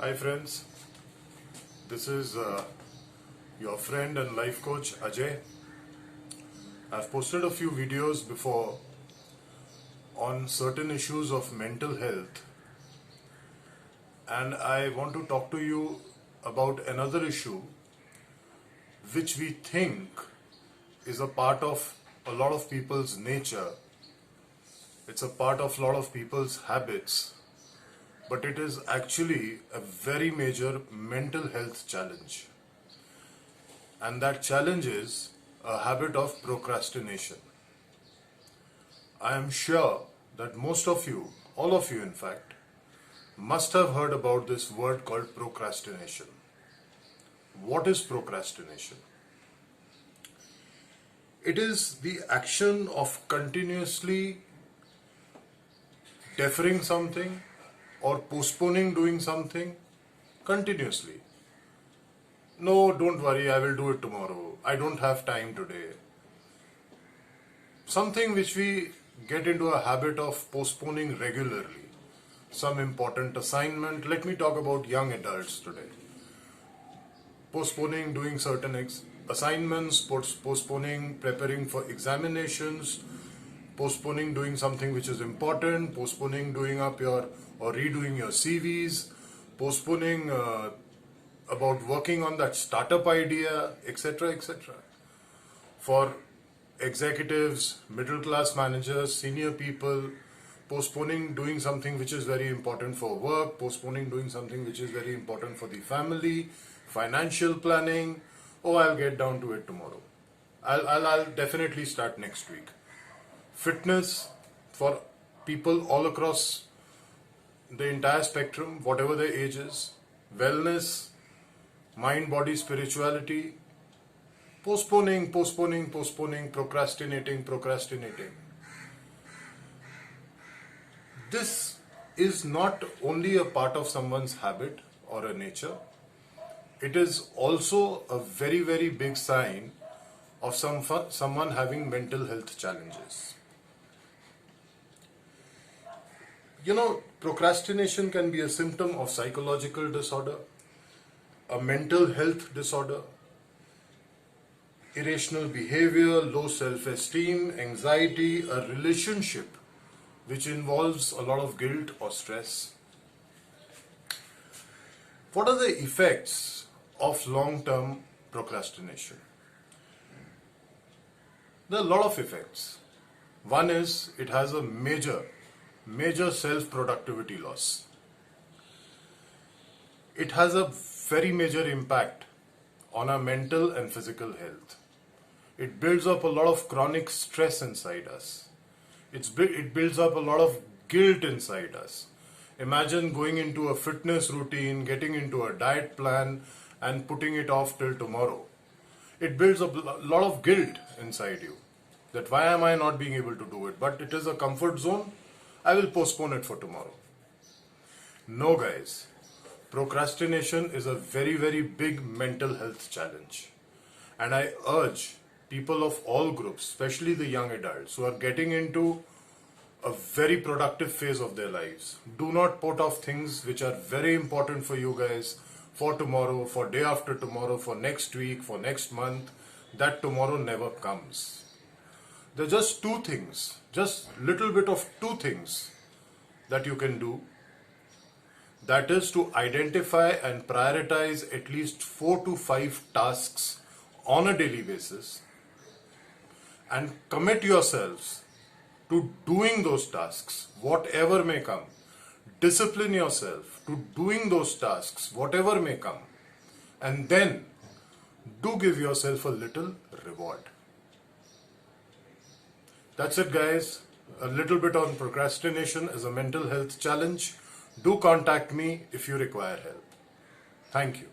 Hi friends, this is your friend and life coach Ajay. I've posted a few videos before on certain issues of mental health, and I want to talk to you about another issue which we think is a part of a lot of people's nature. It's a part of a lot of people's habits, but it is actually a very major mental health challenge. And that challenge is a habit of procrastination. I am sure that most of you, all of you in fact, must have heard about this word called procrastination. What is procrastination? It is the action of continuously deferring something or postponing doing something continuously. No, don't worry, I will do it tomorrow. I don't have time today. Something which we get into a habit of postponing regularly. Some important assignment. Let me talk about young adults today. Postponing doing certain assignments, postponing preparing for examinations, postponing doing something which is important, postponing doing up your or redoing your CVs, postponing about working on that startup idea, etc., etc. For executives, middle class managers, senior people, postponing doing something which is very important for work, postponing doing something which is very important for the family, financial planning. Oh, I'll get down to it tomorrow. I'll definitely start next week. Fitness for people all across the entire spectrum, whatever their age is. Wellness, mind, body, spirituality. Postponing, procrastinating. This is not only a part of someone's habit or a nature. It is also a very, very big sign of someone having mental health challenges. Procrastination can be a symptom of psychological disorder, a mental health disorder, irrational behavior, low self-esteem, anxiety, a relationship which involves a lot of guilt or stress. What are the effects of long-term procrastination? There are a lot of effects. One is it has a major self-productivity loss. It has a very major impact on our mental and physical health. It builds up a lot of chronic stress inside us. It builds up a lot of guilt inside us. Imagine going into a fitness routine, getting into a diet plan and putting it off till tomorrow. It builds up a lot of guilt inside you. That why am I not being able to do it? But it is a comfort zone. I will postpone it for tomorrow. No guys. Procrastination is a very, very big mental health challenge. And I urge people of all groups, especially the young adults who are getting into a very productive phase of their lives, do not put off things which are very important for you guys for tomorrow, for day after tomorrow, for next week, for next month. That tomorrow never comes. There are just two things, just little bit of two things that you can do. That is to identify and prioritize at least 4 to 5 tasks on a daily basis and commit yourselves to doing those tasks, whatever may come. Discipline yourself to doing those tasks, whatever may come. And then do give yourself a little reward. That's it guys. A little bit on procrastination as a mental health challenge. Do contact me if you require help. Thank you.